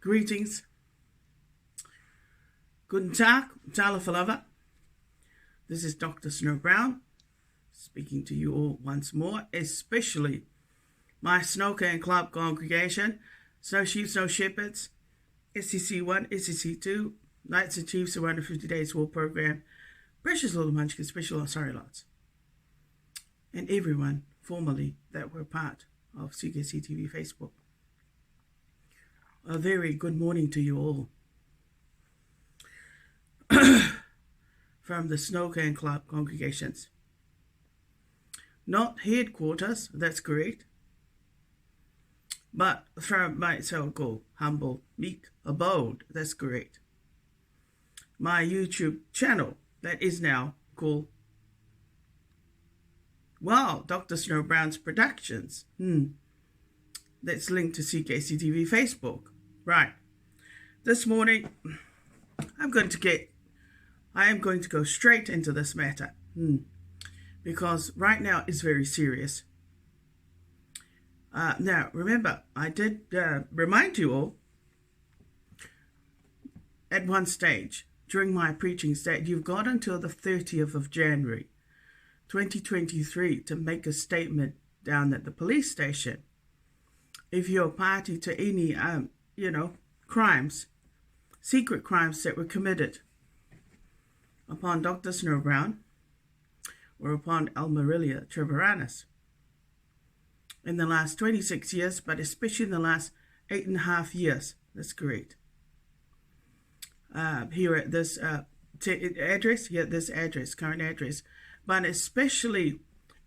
Greetings. Guten Tag, Talafalava. This is Dr. Snow Brown speaking to you all once more, especially my Snowcan Club congregation, Snow Sheep, Snow Shepherds, SCC1, SCC2, Knights and Chiefs, the 150 Days War Program, Precious Little Munchkin, Special Sorry Lots, and everyone formerly that were part of CKC TV Facebook. A very good morning to you all. From the Snowcan Club congregations. Not headquarters, that's correct, but from my so-called humble, meek abode, that's correct. My YouTube channel, that is now called, wow, Dr. Snow Brown's Productions. That's linked to CKC TV Facebook. Right. This morning, I am going to go straight into this matter. Because right now it's very serious. Now, remember, I did remind you all at one stage during my preaching that you've got until the 30th of January 2023 to make a statement down at the police station. If you're a party to any, crimes, secret crimes that were committed upon Dr. Snow Brown or upon Almarilia Trevoranis in the last 26 years, but especially in the last 8.5 years. That's correct. Here at this current address, but especially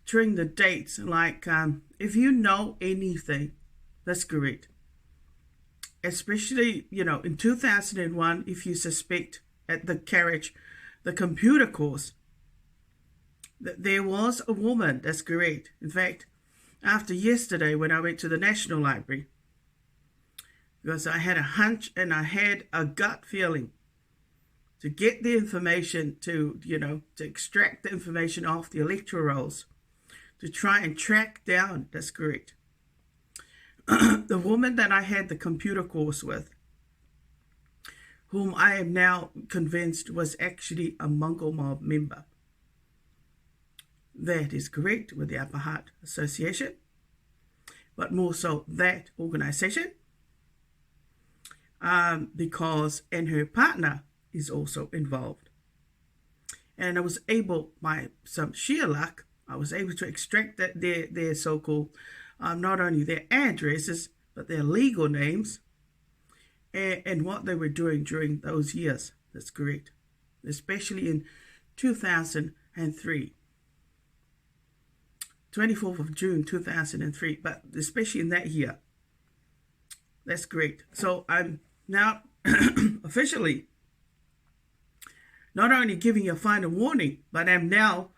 during the dates, like if you know anything, that's correct. Especially, in 2001, if you suspect at the computer course, that there was a woman, that's correct. In fact, after yesterday when I went to the National Library, because I had a hunch and I had a gut feeling to get the information to extract the information off the electoral rolls, to try and track down, that's correct, the woman that I had the computer course with, whom I am now convinced was actually a Mongol mob member. That is correct, with the Upper Heart Association, but more so that organization, because and her partner is also involved. And I was able, by some sheer luck, I was able to extract their so-called, not only their addresses, but their legal names, and what they were doing during those years. That's correct. Especially in 2003. 24th of June 2003, but especially in that year. That's great. So I'm now officially not only giving you a final warning, but I'm now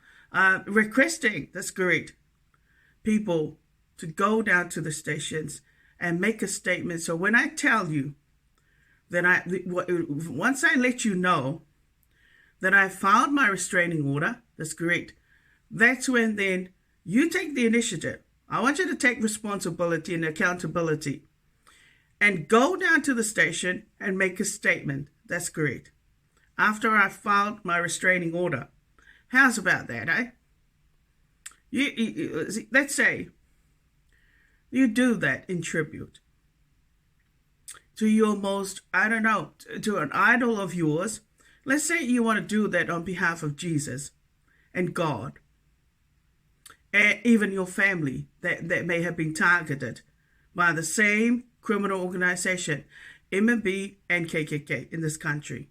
requesting, that's correct, people to go down to the stations and make a statement. So when I tell you that once I let you know that I filed my restraining order, that's correct, that's when then you take the initiative. I want you to take responsibility and accountability and go down to the station and make a statement. That's correct. After I filed my restraining order. How's about that, eh? Let's say you do that in tribute to your most, to an idol of yours. Let's say you want to do that on behalf of Jesus and God, and even your family that may have been targeted by the same criminal organization, MMB and KKK in this country.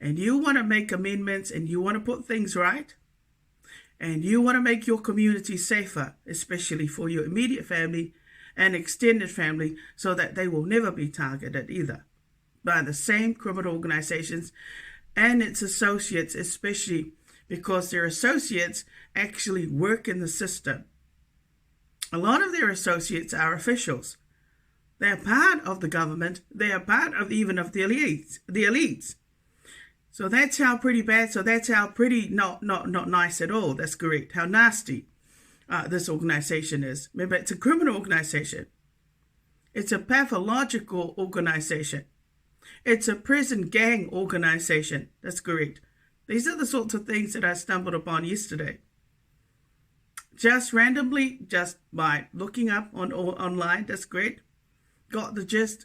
And you want to make amendments and you want to put things right, and you want to make your community safer, especially for your immediate family and extended family, so that they will never be targeted either by the same criminal organizations and its associates, especially because their associates actually work in the system. A lot of their associates are officials. They're part of the government. They are part of even of the elites. So that's how pretty bad. So that's how pretty not nice at all. That's correct. How nasty this organization is. Remember, it's a criminal organization. It's a pathological organization. It's a prison gang organization. That's correct. These are the sorts of things that I stumbled upon yesterday. Just randomly, just by looking up online, that's great. Got the gist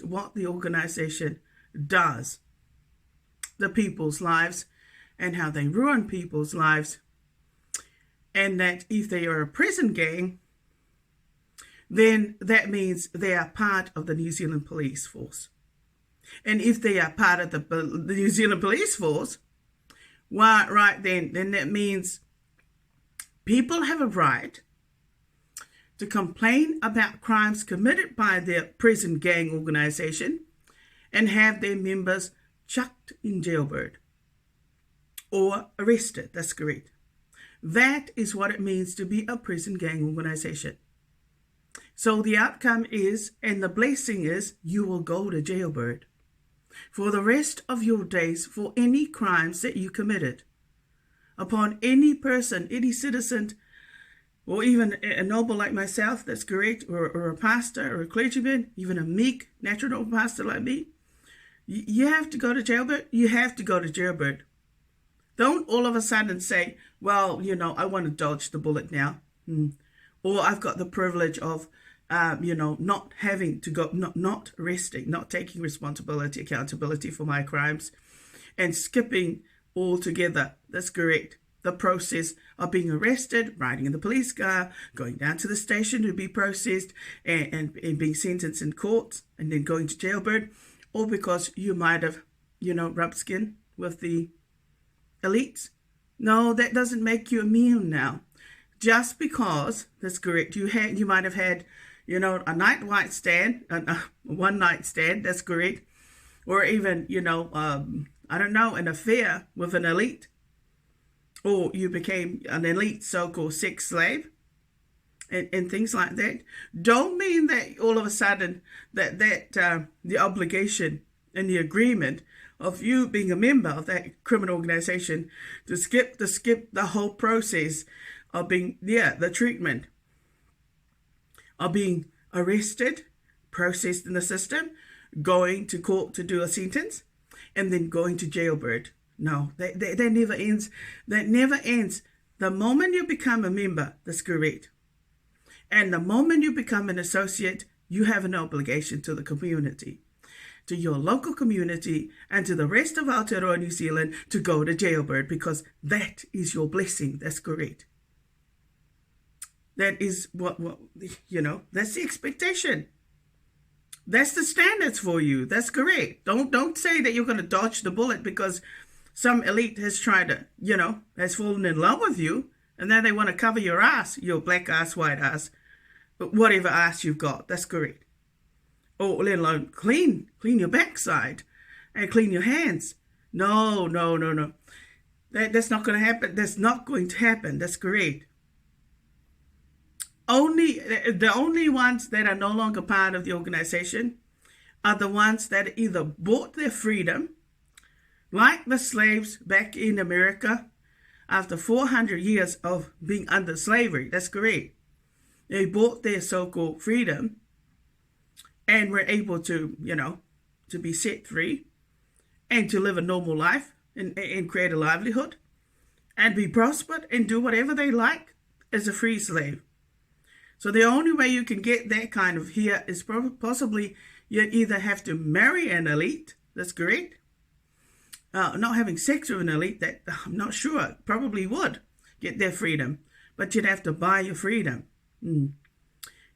what the organization does. The people's lives and how they ruin people's lives. And that if they are a prison gang, then that means they are part of the New Zealand Police Force. And if they are part of the New Zealand Police Force, well, right then that means people have a right to complain about crimes committed by their prison gang organization and have their members chucked in jailbird or arrested. That's correct. That is what it means to be a prison gang organization. So the outcome is, and the blessing is, you will go to jailbird for the rest of your days for any crimes that you committed upon any person, any citizen, or even a noble like myself, that's correct, or a pastor or a clergyman, even a meek natural pastor like me. You have to go to jailbird. You have to go to jailbird. Don't all of a sudden say, well, I want to dodge the bullet now. Or I've got the privilege of, not having to go, not arresting, not taking responsibility, accountability for my crimes, and skipping altogether. That's correct. The process of being arrested, riding in the police car, going down to the station to be processed, and being sentenced in court, and then going to jailbird, or because you might have, rubbed skin with the elites. No, that doesn't make you immune now. Just because, that's correct, you might have had, a one night stand, that's correct, or even, an affair with an elite, or you became an elite so-called sex slave, and things like that, don't mean that all of a sudden that the obligation and the agreement of you being a member of that criminal organization to skip the whole process of being, the treatment of being arrested, processed in the system, going to court to do a sentence, and then going to jailbird. No, that never ends. That never ends. The moment you become a member, that's correct. And the moment you become an associate, you have an obligation to the community, to your local community, and to the rest of Aotearoa New Zealand to go to jailbird, because that is your blessing. That's correct. That is what that's the expectation. That's the standards for you. That's correct. Don't say that you're going to dodge the bullet because some elite has tried to, has fallen in love with you, and then they want to cover your ass, your black ass, white ass, but whatever ass you've got. That's correct. Or let alone clean your backside and clean your hands. No. That's not going to happen. That's not going to happen. That's correct. The only ones that are no longer part of the organization are the ones that either bought their freedom, like the slaves back in America after 400 years of being under slavery. That's correct. They bought their so-called freedom and were able to, to be set free and to live a normal life and create a livelihood and be prospered and do whatever they like as a free slave. So the only way you can get that kind of here is possibly you either have to marry an elite, that's correct. Not having sex with an elite, that I'm not sure, probably would get their freedom, but you'd have to buy your freedom.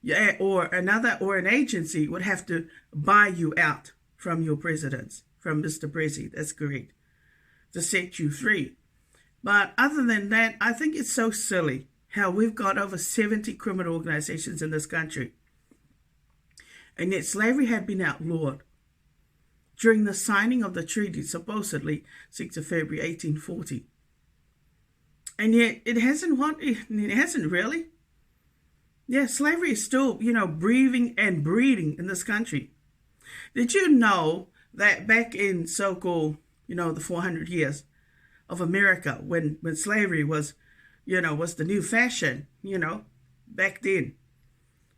Yeah, or an agency would have to buy you out from your presidents, from Mr. Prezi, that's correct, to set you free. But other than that, I think it's so silly how we've got over 70 criminal organizations in this country. And yet slavery had been outlawed during the signing of the treaty, supposedly 6th of February 1840. And yet it hasn't really. Yeah, slavery is still, breathing and breeding in this country. Did you know that back in so-called, the 400 years of America, when slavery was the new fashion, back then,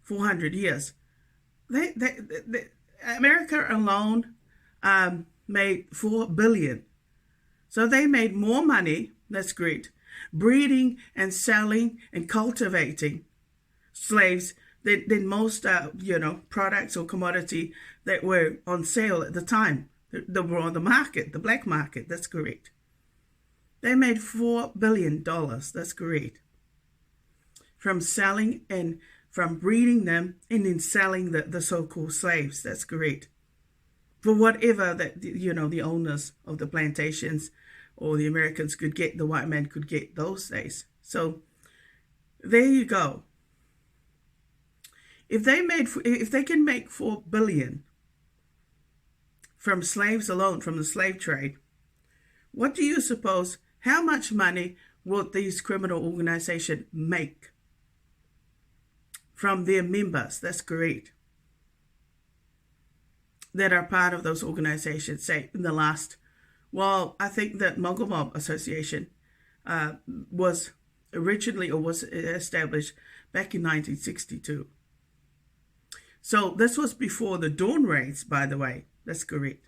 400 years, America alone made $4 billion. So they made more money. That's great. Breeding and selling and cultivating slaves than most products or commodity that were on sale at the time. That were on the market, the black market. That's correct. They made $4 billion. That's great. From selling and from breeding them and then selling the so-called slaves. That's great. For whatever that the owners of the plantations or the Americans could get, the white man could get those days. So there you go. If they can make $4 billion from slaves alone, from the slave trade, what do you suppose? How much money will these criminal organizations make from their members? That's great. That are part of those organizations, say in the last, I think that Mongol Mob Association was originally or was established back in 1962. So this was before the Dawn raids, by the way. That's correct.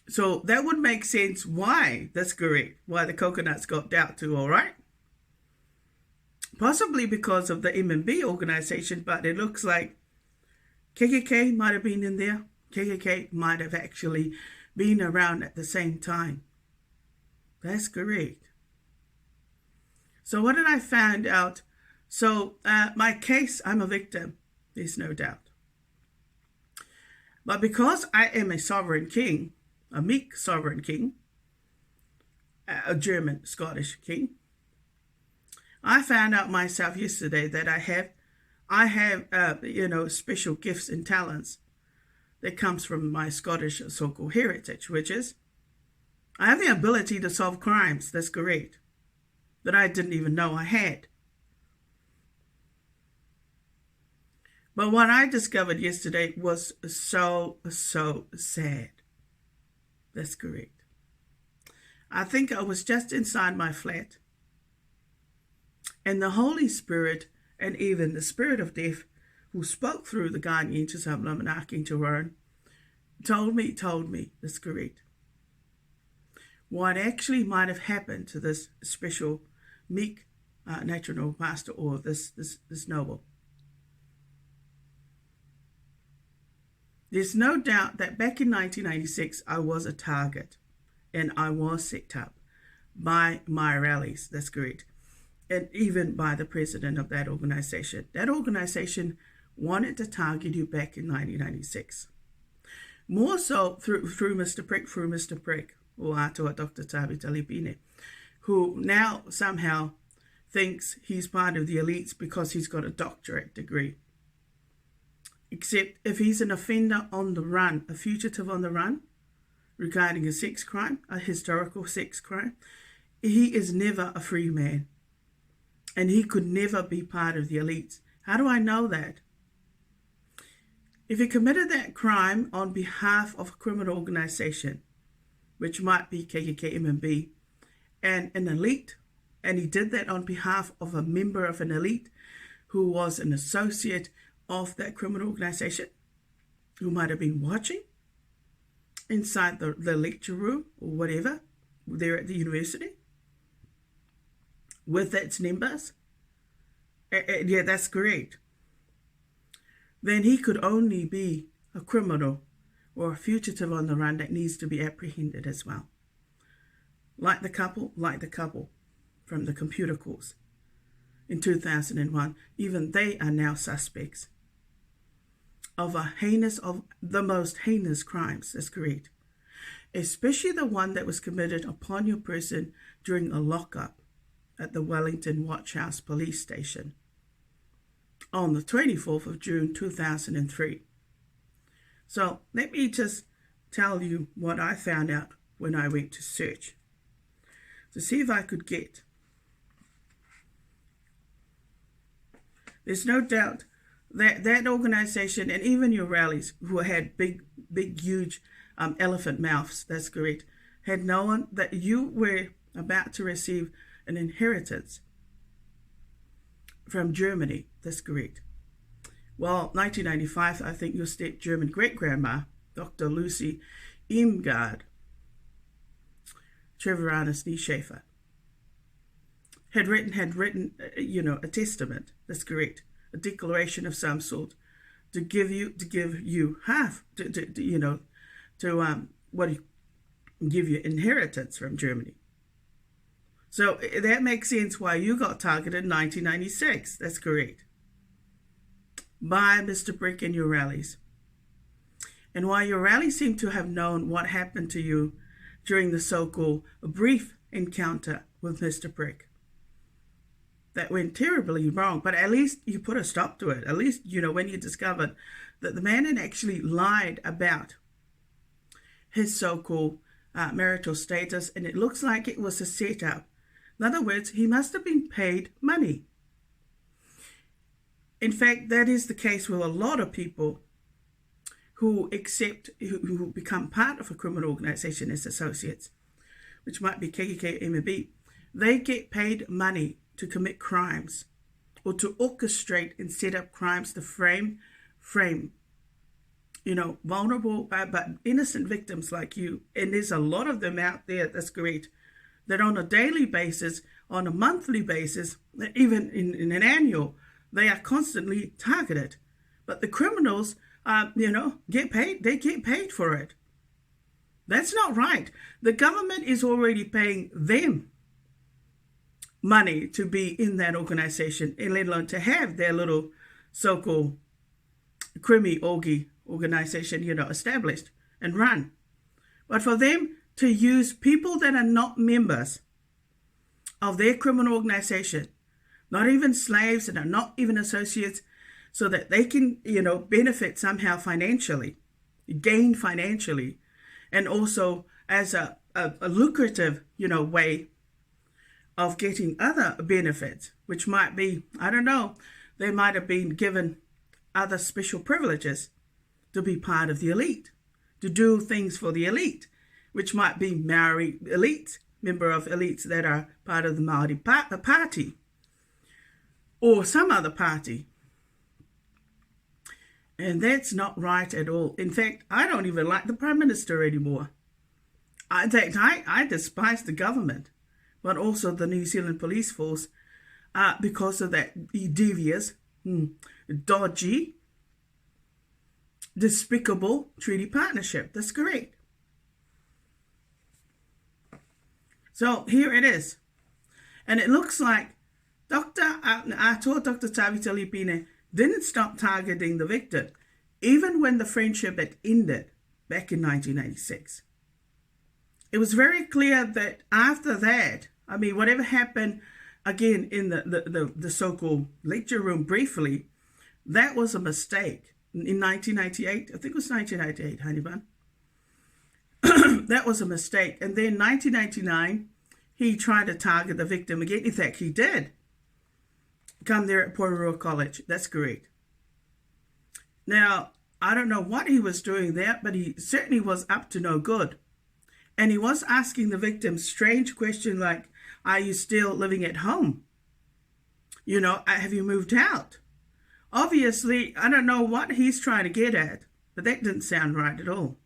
So that would make sense why, that's correct, why the coconuts got out too, all right? Possibly because of the MMB organization, but it looks like KKK might have been in there. KKK might have actually been around at the same time. That's correct. So what did I find out? So my case, I'm a victim. There's no doubt. But because I am a sovereign king, a meek sovereign king, a German Scottish king, I found out myself yesterday that I have special gifts and talents that comes from my Scottish so-called heritage, which is I have the ability to solve crimes. That's correct. That I didn't even know I had. But what I discovered yesterday was so sad. That's correct. I think I was just inside my flat, and the Holy Spirit and even the spirit of death who spoke through the Guardian to Sablam and Archangel Rowan told me, that's correct, what actually might have happened to this special meek natural pastor or this noble. There's no doubt that back in 1996, I was a target and I was set up by my rallies, that's correct, and even by the president of that organization. That organization wanted to target you back in 1996. More so through Mr. Prick, or Atoa Dr. Tabi Talipine, who now somehow thinks he's part of the elites because he's got a doctorate degree. Except if he's an offender on the run, a fugitive on the run, regarding a sex crime, a historical sex crime, he is never a free man. And he could never be part of the elites. How do I know that? If he committed that crime on behalf of a criminal organization, which might be KKK, MMB, and an elite, and he did that on behalf of a member of an elite who was an associate of that criminal organization, who might have been watching inside the lecture room or whatever, there at the university, with its members, yeah, that's correct, then he could only be a criminal or a fugitive on the run that needs to be apprehended as well. Like the couple from the computer course in 2001, even they are now suspects of the most heinous crimes, that's correct, especially the one that was committed upon your person during a lockup at the Wellington Watch House police station on the 24th of June 2003. So let me just tell you what I found out when I went to search to see if I could get. There's no doubt that organization and even your rallies who had big, huge elephant mouths, that's correct, had known that you were about to receive an inheritance from Germany, that's correct, Well, 1995, I think your step German great-grandma, Dr. Lucy Irmgard Treviranus Nieschäfer, had written, a testament. That's correct, a declaration of some sort to give you half, give you inheritance from Germany. So that makes sense why you got targeted in 1996. That's correct. By Mr. Brick and your rallies. And while your rallies seem to have known what happened to you during the so-called brief encounter with Mr. Brick, that went terribly wrong, but at least you put a stop to it. At least, when you discovered that the man had actually lied about his so-called marital status, and it looks like it was a setup. In other words, he must have been paid money. In fact, that is the case with a lot of people who become part of a criminal organization as associates, which might be KKK, MB. They get paid money to commit crimes or to orchestrate and set up crimes to frame, vulnerable but innocent victims like you. And there's a lot of them out there, that's great, that on a daily basis, on a monthly basis, even in an annual, they are constantly targeted. But the criminals, get paid. They get paid for it. That's not right. The government is already paying them money to be in that organization, and let alone to have their little so-called crimi organization, established and run. But for them to use people that are not members of their criminal organization, not even slaves and are not even associates, so that they can, benefit somehow financially, gain financially, and also as a lucrative, way of getting other benefits, which might be, I don't know, they might have been given other special privileges to be part of the elite, to do things for the elite, which might be Maori elites, member of elites that are part of the Maori party, or some other party. And that's not right at all. In fact, I don't even like the Prime Minister anymore. In fact, I despise the government, but also the New Zealand Police Force because of that devious, dodgy, despicable treaty partnership. That's correct. So here it is. And it looks like Dr. Tavita Lipine didn't stop targeting the victim, even when the friendship had ended back in 1996. It was very clear that after that, whatever happened again in the so-called lecture room briefly, that was a mistake. In 1998, I think it was 1998, honey bun. That was a mistake. And then 1999, he tried to target the victim again. In fact, he did come there at Porirua College. That's correct. Now, I don't know what he was doing there, but he certainly was up to no good. And he was asking the victim strange questions like, are you still living at home? Have you moved out? Obviously, I don't know what he's trying to get at, but that didn't sound right at all.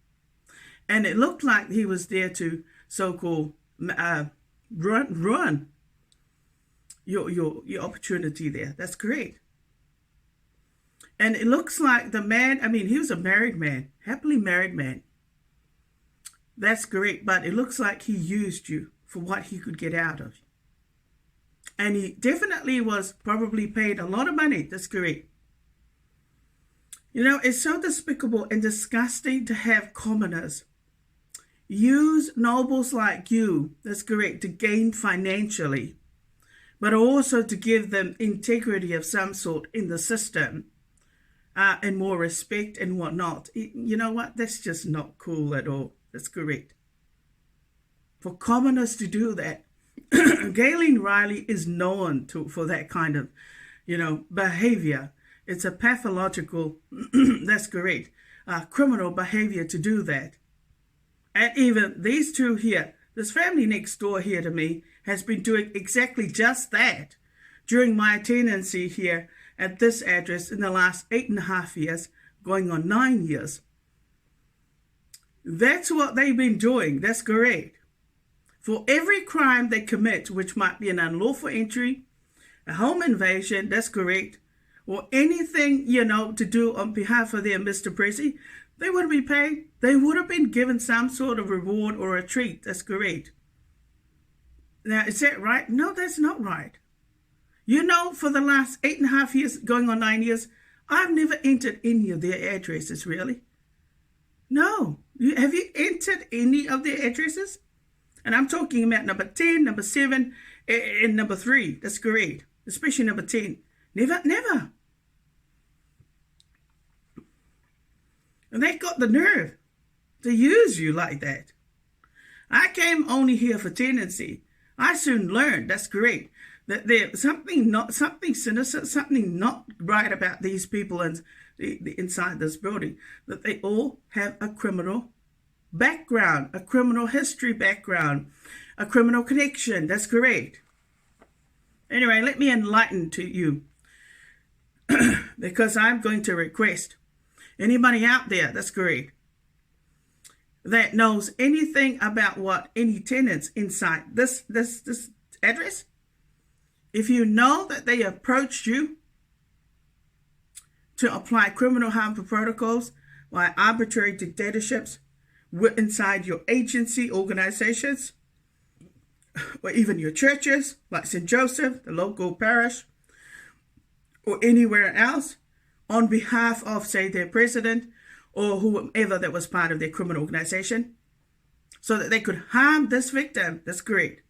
And it looked like he was there to so-called ruin your opportunity there. That's correct. And it looks like the man, he was a married man, happily married man. That's correct. But it looks like he used you for what he could get out of you. And he definitely was probably paid a lot of money. That's correct. It's so despicable and disgusting to have commoners use nobles like you, that's correct, to gain financially, but also to give them integrity of some sort in the system and more respect and whatnot. You know what? That's just not cool at all. That's correct. For commoners to do that, Galen Riley is known for that kind of, behavior. It's a pathological, that's correct, criminal behavior to do that. And even these two here, this family next door here to me, has been doing exactly just that during my tenancy here at this address in the last 8.5 years, going on 9 years. That's what they've been doing. That's correct. For every crime they commit, which might be an unlawful entry, a home invasion, that's correct, or anything, to do on behalf of their Mr. Prezi, they would be paid. They would have been given some sort of reward or a treat. That's correct. Now, is that right? No, that's not right. For the last 8.5 years, going on 9 years, I've never entered any of their addresses, really. No. Have you entered any of their addresses? And I'm talking about number 10, number 7, and number 3. That's correct. Especially number 10. Never. And they got the nerve to use you like that. I came only here for tenancy. I soon learned, that's correct, that there's something sinister, something not right about these people inside this building, that they all have a criminal background, a criminal history background, a criminal connection. That's correct. Anyway, let me enlighten to you because I'm going to request anybody out there, that's correct, that knows anything about what any tenants inside this address, if you know that they approached you to apply criminal harmful protocols by arbitrary dictatorships inside your agency organizations, or even your churches, like St. Joseph, the local parish, or anywhere else, on behalf of, say, their president or whoever that was part of their criminal organization, so that they could harm this victim. That's correct.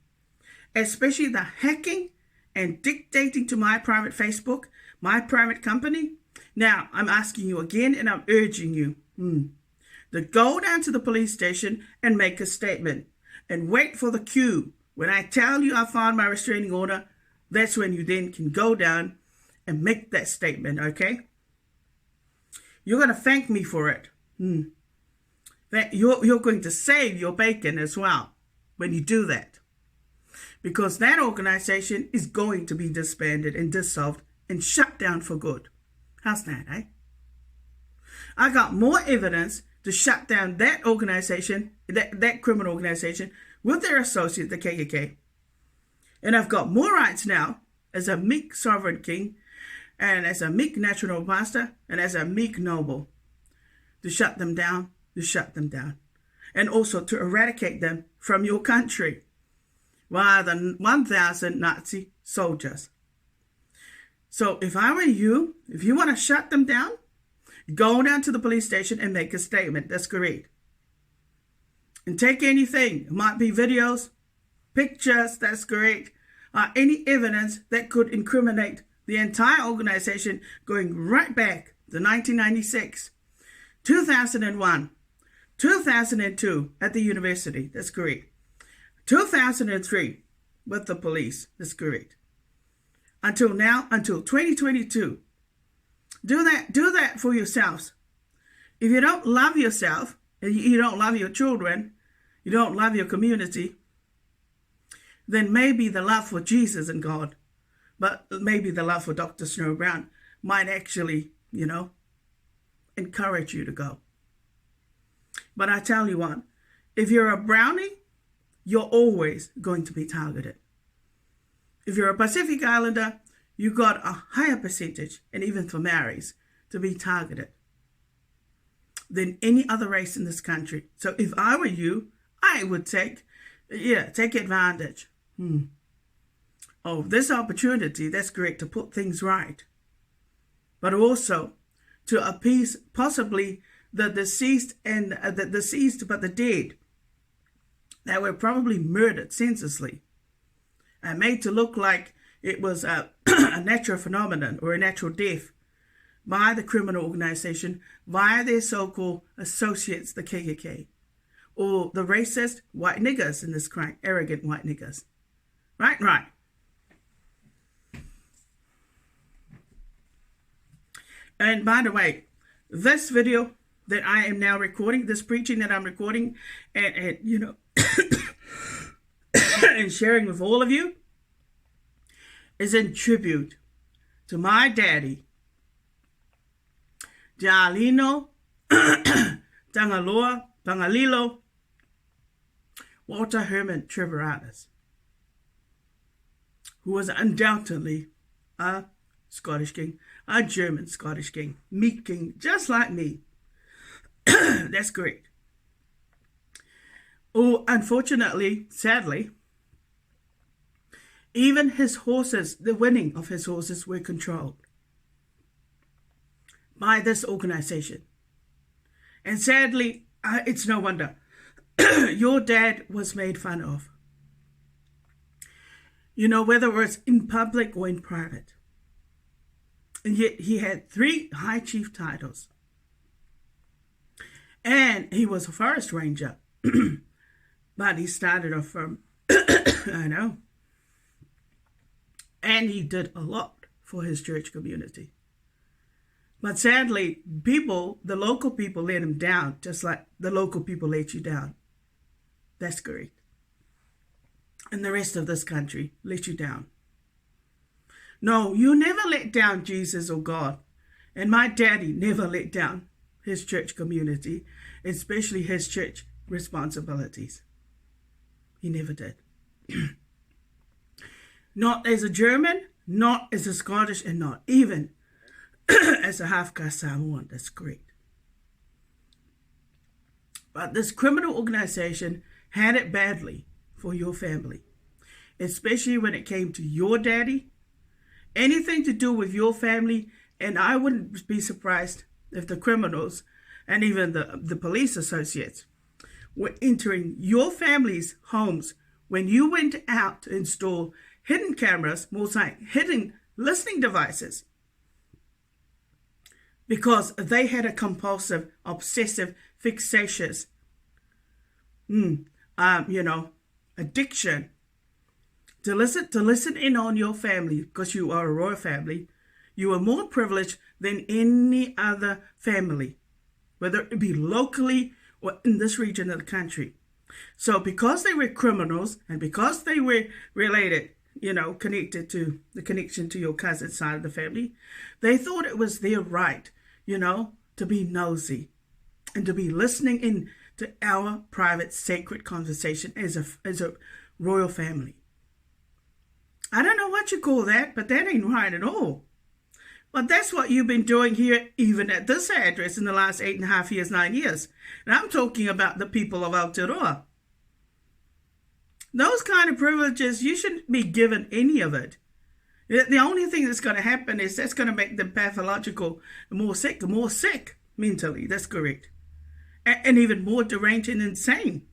Especially the hacking and dictating to my private Facebook, my private company. Now, I'm asking you again, and I'm urging you to go down to the police station and make a statement and wait for the cue. When I tell you I found my restraining order, that's when you then can go down and make that statement, okay? You're going to thank me for it. That you're going to save your bacon as well when you do that. Because that organization is going to be disbanded and dissolved and shut down for good. How's that, eh? I got more evidence to shut down that organization, that criminal organization, with their associate, the KKK. And I've got more rights now as a meek sovereign king, and as a meek natural master, and as a meek noble, to shut them down, and also to eradicate them from your country via the 1,000 Nazi soldiers. So if I were you, if you want to shut them down, go down to the police station and make a statement. That's correct. And take anything. It might be videos, pictures, that's correct. Any evidence that could incriminate the entire organization going right back to 1996, 2001, 2002 at the university, that's correct. 2003 with the police, that's correct. Until now, until 2022. Do that for yourselves. If you don't love yourself, and you don't love your children, you don't love your community, then maybe the love for Jesus and God, but maybe the love for Dr. Snow Brown might actually, encourage you to go. But I tell you what, if you're a brownie, you're always going to be targeted. If you're a Pacific Islander, you got a higher percentage, and even for Maoris, to be targeted than any other race in this country. So if I were you, I would take advantage of this opportunity, that's correct, to put things right. But also to appease possibly the deceased and but the dead that were probably murdered senselessly and made to look like it was a natural phenomenon or a natural death by the criminal organization, via their so-called associates, the KKK, or the racist white niggers in this crime, arrogant white niggers. Right. And by the way, this video that I am now recording, this preaching that I'm recording, and and sharing with all of you, is in tribute to my daddy, Jalino Tangalilo Walter Herman Trevoratus, who was undoubtedly a Scottish king, a German Scottish king, meat king, just like me. That's great. Oh, unfortunately, sadly, even his horses, the winning of his horses, were controlled by this organization. And sadly, it's no wonder. Your dad was made fun of. You know, whether it was in public or in private. And yet he had 3 high chief titles. And he was a forest ranger. But he started off from, I know. And he did a lot for his church community. But sadly, the local people let him down, just like the local people let you down. That's correct. And the rest of this country let you down. No, you never let down Jesus or God. And my daddy never let down his church community, especially his church responsibilities. He never did. Not as a German, not as a Scottish, and not even as a half-caste Samoan. That's great. But this criminal organization had it badly for your family, especially when it came to your daddy. Anything to do with your family, and I wouldn't be surprised if the criminals and even the police associates were entering your family's homes when you went out to install hidden cameras, most like hidden listening devices, because they had a compulsive, obsessive, fixatious, addiction to listen in on your family, because you are a royal family. You are more privileged than any other family, whether it be locally or in this region of the country. So because they were criminals and because they were related, connected to the connection to your cousin side of the family, they thought it was their right, to be nosy and to be listening in to our private, sacred conversation as a royal family. I don't know what you call that, but that ain't right at all. But that's what you've been doing here, even at this address, in the last 8.5 years, 9 years. And I'm talking about the people of Aotearoa. Those kind of privileges, you shouldn't be given any of it. The only thing that's going to happen is that's going to make them pathological, more sick mentally. That's correct. And even more deranged and insane.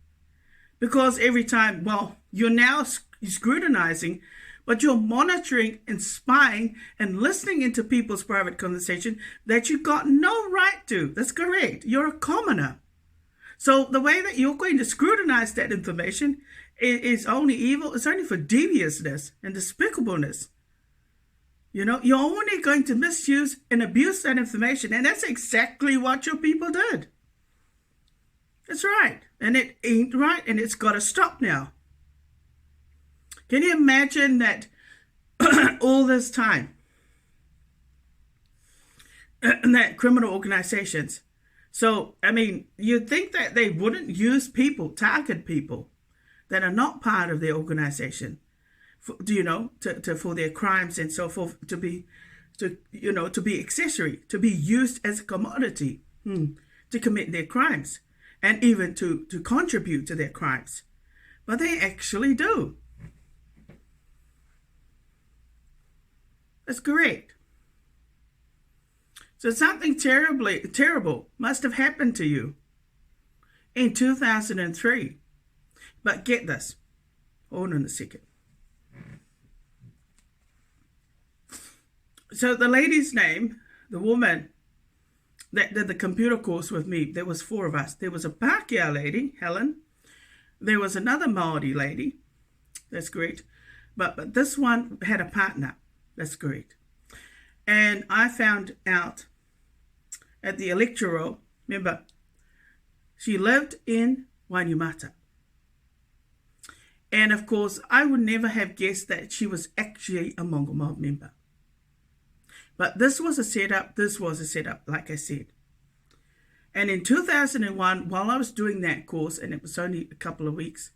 Because every time, you're now scrutinizing, but you're monitoring and spying and listening into people's private conversation that you got no right to. That's correct. You're a commoner. So the way that you're going to scrutinize that information is only evil. It's only for deviousness and despicableness. You're only going to misuse and abuse that information. And that's exactly what your people did. That's right. And it ain't right. And it's got to stop now. Can you imagine that all this time that criminal organizations, you'd think that they wouldn't use people, target people that are not part of their organization, for their crimes and so forth, to be accessory, to be used as a commodity to commit their crimes and even to contribute to their crimes. But they actually do. That's correct. So something terrible must have happened to you in 2003. But get this. Hold on a second. So the lady's name, the woman that did the computer course with me, there was 4 of us. There was a Pākehā lady, Helen. There was another Māori lady. That's great. But this one had a partner. That's correct. And I found out at the electoral, remember, she lived in Wainuiomata. And of course, I would never have guessed that she was actually a Mongo Mob member. But this was a setup. This was a setup, like I said. And in 2001, while I was doing that course, and it was only a couple of weeks,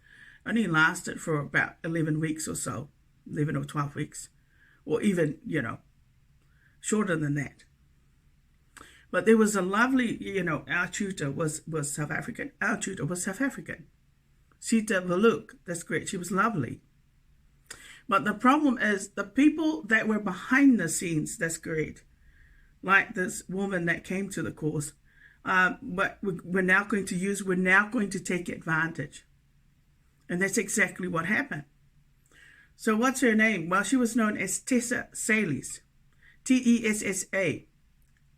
only lasted for about 11 weeks or so, 11 or 12 weeks, or even, shorter than that. But there was a lovely, our tutor was South African. Our tutor was South African. Sita Valuk, that's great. She was lovely. But the problem is the people that were behind the scenes, that's great. Like this woman that came to the course, but we're now going to take advantage. And that's exactly what happened. So what's her name? Well, she was known as Tessa Sayliss. Tessa,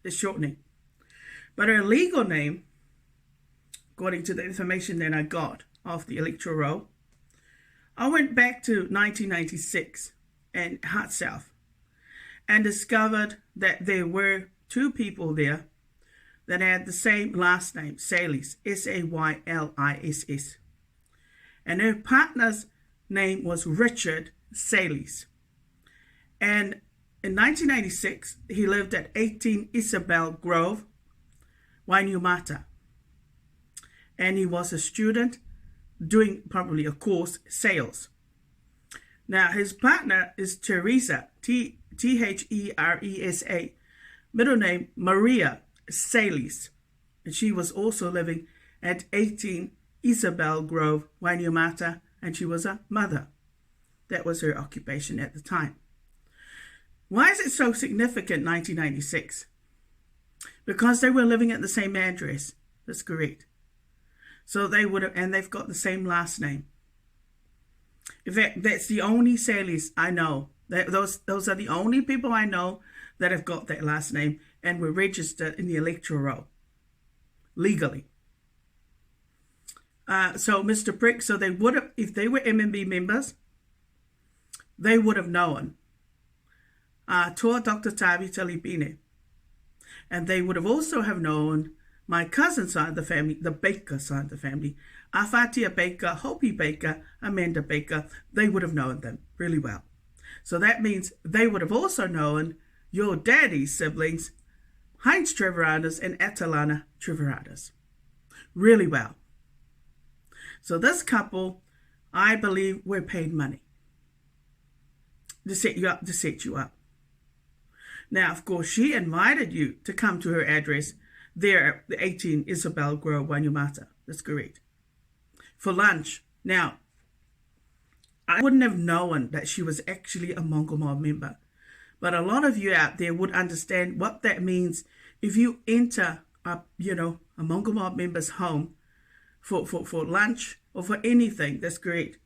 the shortening. But her legal name, according to the information that I got off the electoral roll, I went back to 1996 and Heart South and discovered that there were two people there that had the same last name, Sayliss, Sayliss. And her partner's name was Richard Sayliss. And in 1996, he lived at 18 Isabel Grove, Wainuiomata. And he was a student doing probably a course, sales. Now, his partner is Theresa, Theresa, middle name Maria Sayliss. And she was also living at 18 Isabel Grove, Wainuiomata, and she was a mother. That was her occupation at the time. Why is it so significant, 1996? Because they were living at the same address. That's correct. So they would have, and they've got the same last name. In fact, that's the only Sayliss I know. Those are the only people I know that have got that last name and were registered in the electoral roll legally. So Mr. Prick, so they would have, if they were MMB members, they would have known Toa Dr. Tavi Talipine. And they would have also have known my cousin side of the family, the Baker side of the family, Afatia Baker, Hopi Baker, Amanda Baker. They would have known them really well. So that means they would have also known your daddy's siblings, Heinz Trevoradas and Atalana Trevoradas, really well. So this couple, I believe, were paid money to set you up. Now, of course, she invited you to come to her address there at 18 Isabel Grove, Wainuiomata. That's correct. For lunch. Now, I wouldn't have known that she was actually a Mongol Mob member. But a lot of you out there would understand what that means if you enter a Mongol Mob member's home for lunch or for anything. That's great.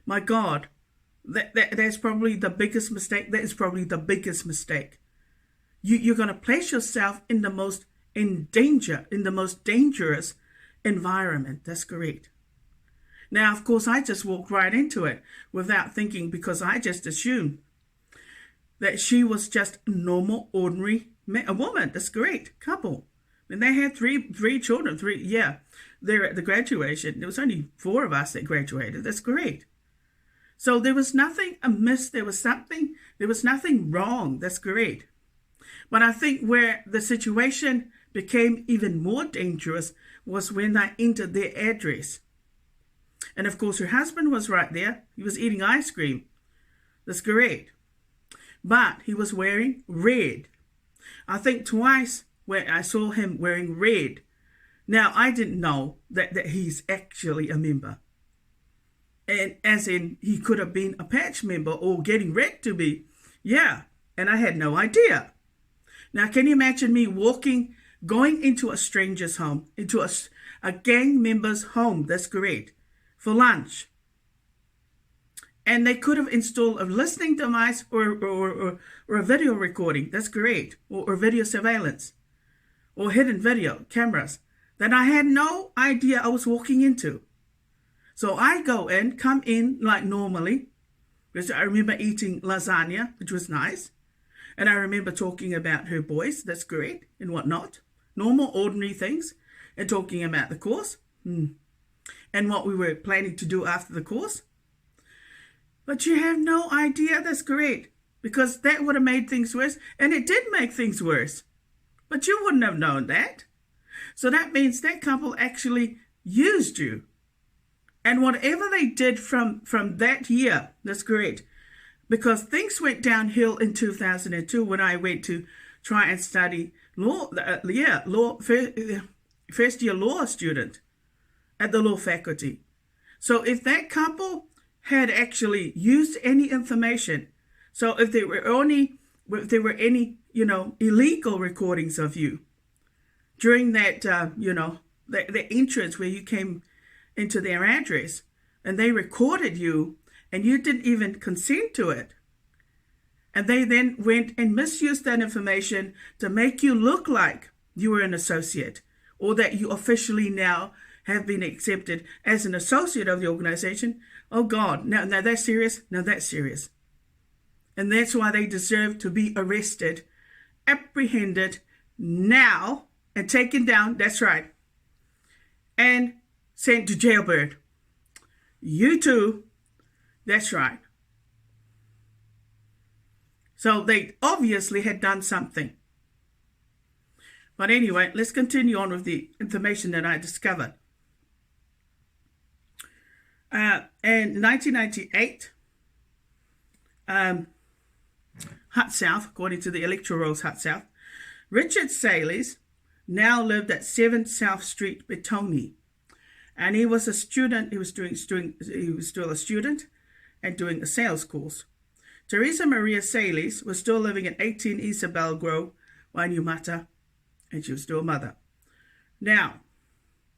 My God, that's probably the biggest mistake. That is probably the biggest mistake. You're going to place yourself in the most dangerous environment. That's correct. Now, of course, I just walked right into it without thinking, because I just assumed that she was just a normal, ordinary a woman. That's great. Couple. And they had three children. They're at the graduation. There was only 4 of us that graduated. That's great. So there was nothing amiss. There was nothing wrong. That's great. But I think where the situation became even more dangerous was when I entered their address. And of course, her husband was right there. He was eating ice cream. That's great. But he was wearing red. I think twice where I saw him wearing red. Now, I didn't know that he's actually a member. And as in, he could have been a patch member or getting ready to be. Yeah, and I had no idea. Now, can you imagine me going into a stranger's home, into a gang member's home, that's correct, for lunch? And they could have installed a listening device or a video recording, that's correct, or video surveillance, or hidden video cameras that I had no idea I was walking into. So I come in like normally, because I remember eating lasagna, which was nice. And I remember talking about her boys, that's great, and whatnot. Normal, ordinary things. And talking about the course. And what we were planning to do after the course. But you have no idea, that's great. because that would have made things worse. And it did make things worse. But you wouldn't have known that. So that means that couple actually used you. And whatever they did from that year, that's great. Because things went downhill in 2002 when I went to try and study law. First year law student at the law faculty. So if that couple had actually used any information, so if there were any, illegal recordings of you during that, the entrance where you came into their address, and they recorded you, and you didn't even consent to it, and they then went and misused that information to make you look like you were an associate, or that you officially now have been accepted as an associate of the organization. Oh God, now that's serious. Now that's serious. And that's why they deserve to be arrested, apprehended now, and taken down. That's right. And sent to jailbird. You too. That's right. So they obviously had done something. But anyway, let's continue on with the information that I discovered. In 1998, Hut South, according to the electoral rolls, Hut South, Richard Sayliss now lived at 7 South Street, Betoni. And he was a student. He was still a student and doing a sales course. Theresa Maria Sayliss was still living at 18 Isabel Grove, Wainuiomata, and she was still a mother. Now,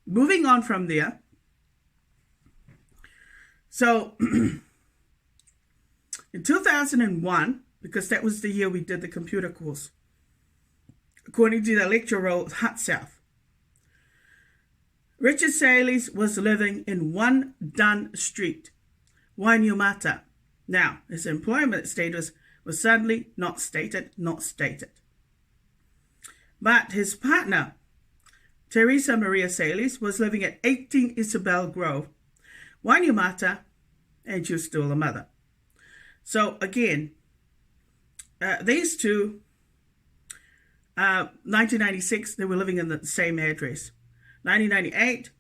moving on from there. So, in 2001, because that was the year we did the computer course, according to the electoral roll, Hut South, Richard Sayliss was living in 1 Dunn Street, Wainuiomata. Now, his employment status was suddenly not stated. But his partner, Theresa Maria Sayliss, was living at 18 Isabel Grove, Wainuiomata, and she was still a mother. So again, these two, 1996, they were living in the same address. 1998,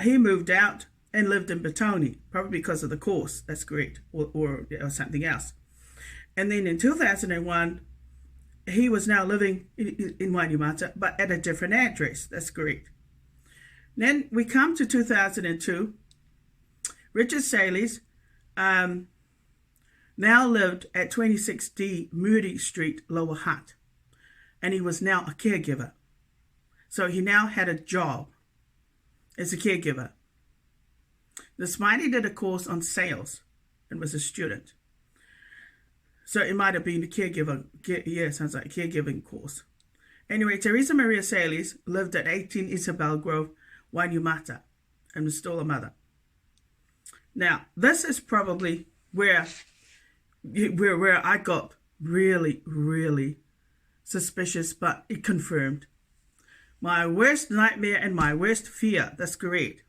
he moved out and lived in Betoni, probably because of the course. That's correct, or something else. And then in 2001, he was now living in Wainuiomata, but at a different address. That's correct. Then we come to 2002. Richard Sayliss now lived at 26D Moody Street, Lower Hutt, and he was now a caregiver. So he now had a job as a caregiver. Despite he did a course on sales and was a student. So it might have been a caregiver, sounds like a caregiving course. Anyway, Theresa Maria Sayliss lived at 18 Isabel Grove, Wainuiomata, and was still a mother. Now, this is probably where I got really, really suspicious, but it confirmed. My worst nightmare and my worst fear, that's correct.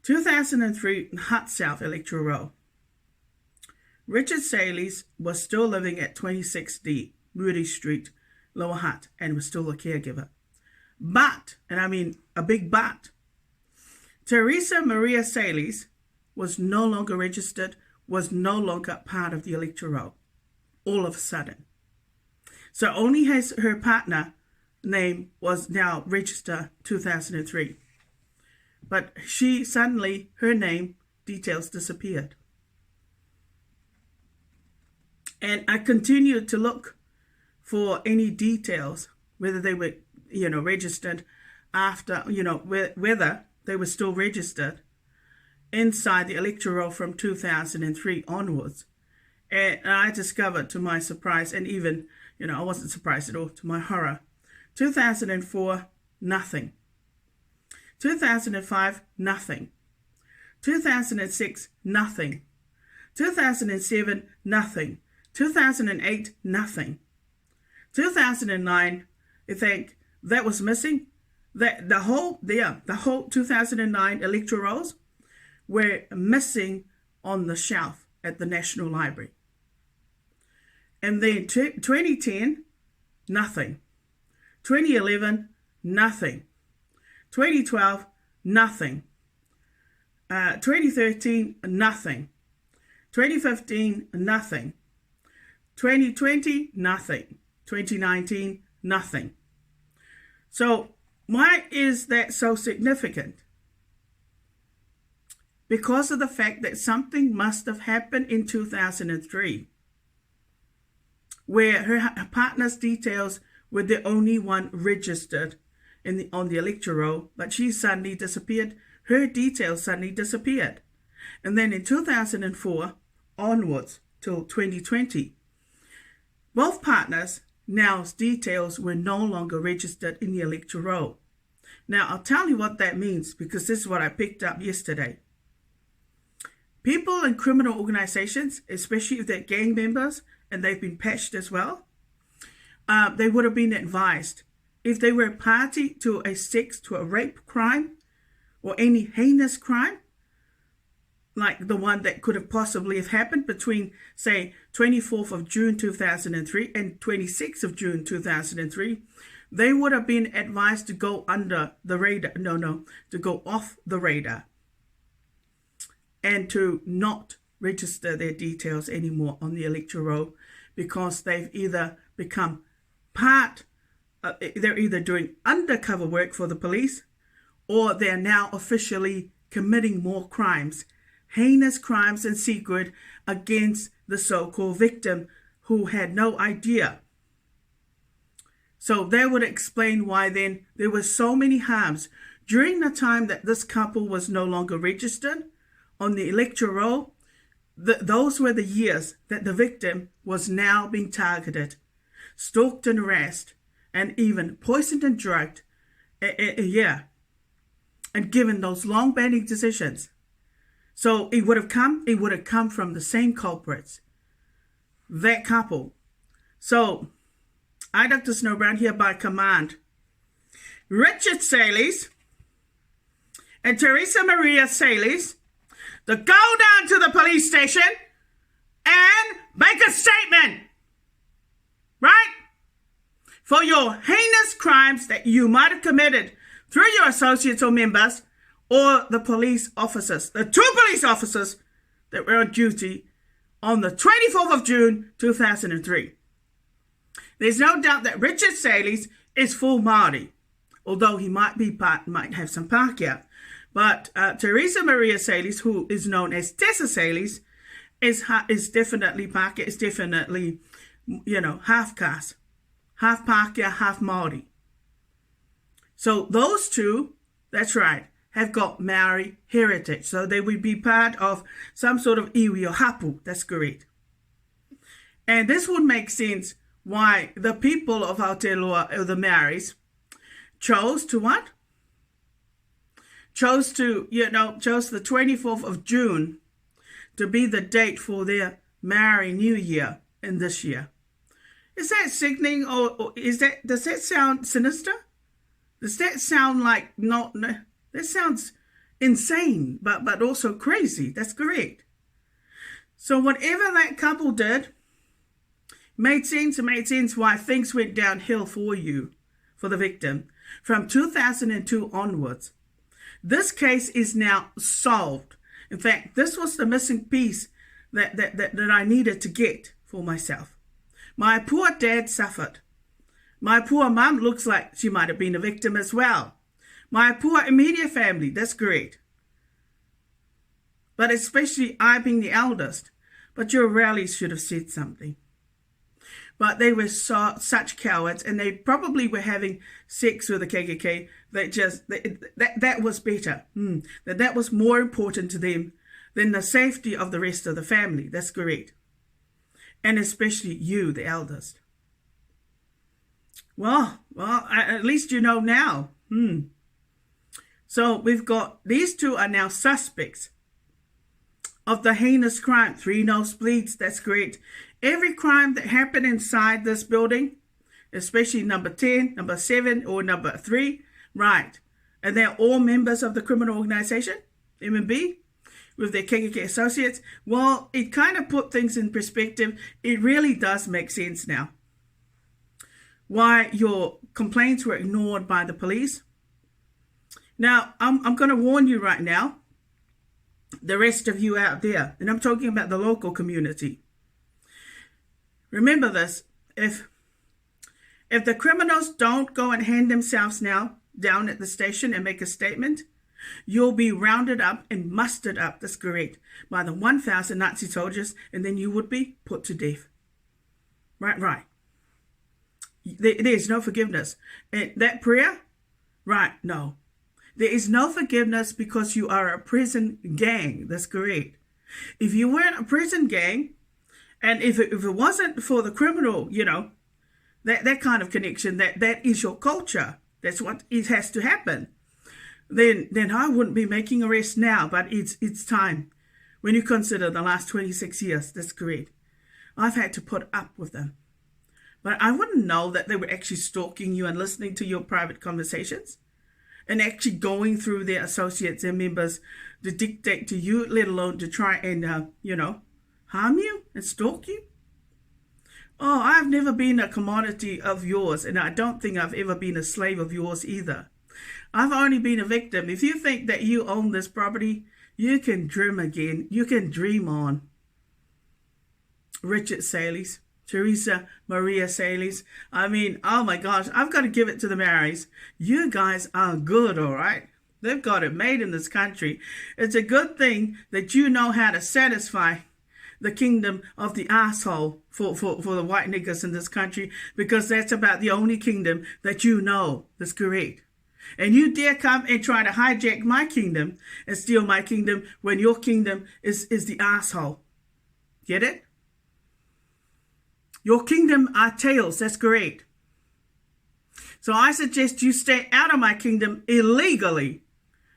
2003, Hut South electoral roll. Richard Sayliss was still living at 26D Moody Street, Lower Hutt, and was still a caregiver. But, and I mean a big but, Theresa Maria Sayliss was no longer registered, was no longer part of the electoral roll, all of a sudden. So only her partner name was now registered 2003. But she suddenly, her name details disappeared. And I continued to look for any details, whether they were, registered after, whether they were still registered inside the electoral roll from 2003 onwards. And I discovered, to my surprise, and even, I wasn't surprised at all, to my horror, 2004, nothing. 2005, nothing. 2006, nothing. 2007, nothing. 2008, nothing. 2009, I think that was missing. That the whole 2009 electoral rolls were missing on the shelf at the National Library. And then 2010, nothing. 2011, nothing. 2012, nothing. 2013, nothing. 2015, nothing. 2020, nothing. 2019, nothing. So why is that so significant? Because of the fact that something must have happened in 2003, where her partner's details were the only one registered on the electoral roll, but she suddenly disappeared. Her details suddenly disappeared. And then in 2004 onwards till 2020, both partners' now's details were no longer registered in the electoral roll. Now, I'll tell you what that means, because this is what I picked up yesterday. People in criminal organizations, especially if they're gang members and they've been patched as well, they would have been advised, if they were a party to a rape crime or any heinous crime, like the one that could have possibly have happened between, say, 24th of June 2003 and 26th of June 2003, they would have been advised to go under the radar, to go off the radar, and to not register their details anymore on the electoral roll, because they've either become they're either doing undercover work for the police, or they're now officially committing more crimes, heinous crimes in secret against the so-called victim who had no idea. So that would explain why then there were so many harms during the time that this couple was no longer registered on the electoral roll. Those were the years that the victim was now being targeted, stalked and harassed, and even poisoned and drugged, and given those long-banding decisions. So it would have come from the same culprits, that couple. So I, Dr. Snowbrown, hereby command Richard Sayliss and Theresa Maria Sayliss to go down to the police station and make a statement, right? For your heinous crimes that you might have committed through your associates or members, or the police officers, the two police officers that were on duty on the 24th of June 2003. There's no doubt that Richard Sayliss is full Māori, although he might have some Pākehā. But Theresa Maria Sayliss, who is known as Tessa Sayliss, is definitely Pākehā, is definitely, half caste, half Pākehā, half Māori. So those two, that's right, have got Maori heritage. So they would be part of some sort of iwi or hapu. That's correct. And this would make sense why the people of Aotearoa, or the Maoris, chose to what? Chose the 24th of June to be the date for their Maori New Year in this year. Is that sickening, or does that sound sinister? Does that sound like that sounds insane, but also crazy. That's correct. So whatever that couple did made sense. It made sense why things went downhill for the victim, from 2002 onwards. This case is now solved. In fact, this was the missing piece that I needed to get for myself. My poor dad suffered. My poor mum looks like she might have been a victim as well. My poor immediate family, that's correct. But especially I being the eldest. But your rallies should have said something. But they were such cowards, and they probably were having sex with the KKK. That was better. That was more important to them than the safety of the rest of the family. That's correct. And especially you, the eldest. Well, at least you know now. So we've got, these two are now suspects of the heinous crime. 3 nosebleeds, that's correct. Every crime that happened inside this building, especially number 10, number 7, or number 3, right. And they're all members of the criminal organization, M&B. with their KKK associates, well, it kind of put things in perspective. It really does make sense now. Why your complaints were ignored by the police. Now, I'm going to warn you right now, the rest of you out there, and I'm talking about the local community. Remember this, if the criminals don't go and hand themselves now down at the station and make a statement, you'll be rounded up and mustered up, that's correct, by the 1,000 Nazi soldiers, and then you would be put to death. Right. There's no forgiveness. And that prayer, right, no. There is no forgiveness because you are a prison gang. That's correct. If you weren't a prison gang, and if it wasn't for the criminal, that kind of connection, that is your culture. That's what it has to happen. Then I wouldn't be making arrests now, but it's time. When you consider the last 26 years, that's correct. I've had to put up with them. But I wouldn't know that they were actually stalking you and listening to your private conversations and actually going through their associates and members to dictate to you, let alone to try and, harm you and stalk you. Oh, I've never been a commodity of yours, and I don't think I've ever been a slave of yours either. I've only been a victim. If you think that you own this property, you can dream again. You can dream on. Richard Sayliss, Theresa Maria Sayliss. I mean, oh my gosh, I've got to give it to the Marys. You guys are good, all right? They've got it made in this country. It's a good thing that you know how to satisfy the kingdom of the asshole for the white niggas in this country, because that's about the only kingdom that you know. That's correct. And you dare come and try to hijack my kingdom and steal my kingdom when your kingdom is the asshole. Get it? Your kingdom are tails. That's correct. So I suggest you stay out of my kingdom illegally,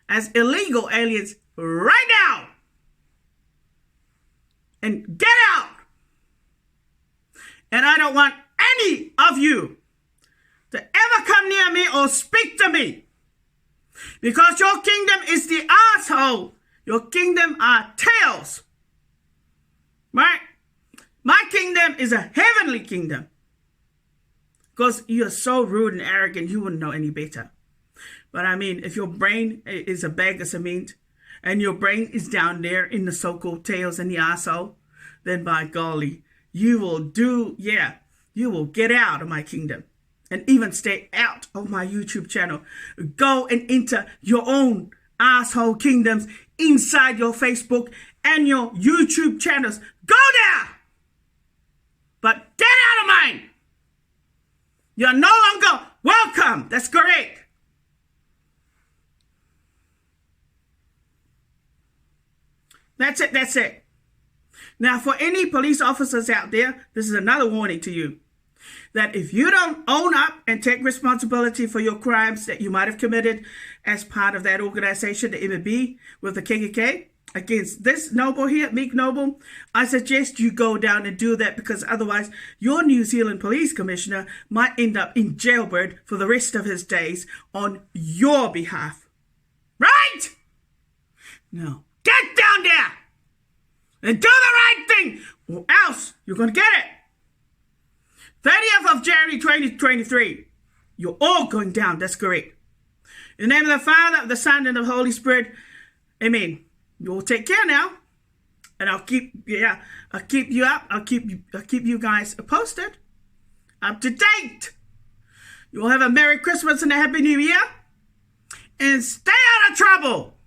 as illegal aliens right now. And get out. And I don't want any of you to ever come near me or speak to me, because your kingdom is the asshole. Your kingdom are tails. Right? My kingdom is a heavenly kingdom. Because you're so rude and arrogant, you wouldn't know any better. But I mean, if your brain is a bag of cement and your brain is down there in the so-called tails and the asshole, then by golly, you will get out of my kingdom and even stay out of my YouTube channel. Go and enter your own asshole kingdoms inside your Facebook and your YouTube channels. Go there! But get out of mine! You're no longer welcome. That's correct. That's it. Now, for any police officers out there, this is another warning to you. That if you don't own up and take responsibility for your crimes that you might have committed as part of that organization, the MB, with the KKK, against this noble here, Meek Noble, I suggest you go down and do that, because otherwise your New Zealand police commissioner might end up in jailbird for the rest of his days on your behalf. Right? No. Get down there and do the right thing, or else you're going to get it. 30th of January 2023. You're all going down. That's correct. In the name of the Father, of the Son, and of the Holy Spirit. Amen. You'll take care now. And I'll keep you up. I'll keep you guys posted. Up to date. You'll have a Merry Christmas and a Happy New Year. And stay out of trouble.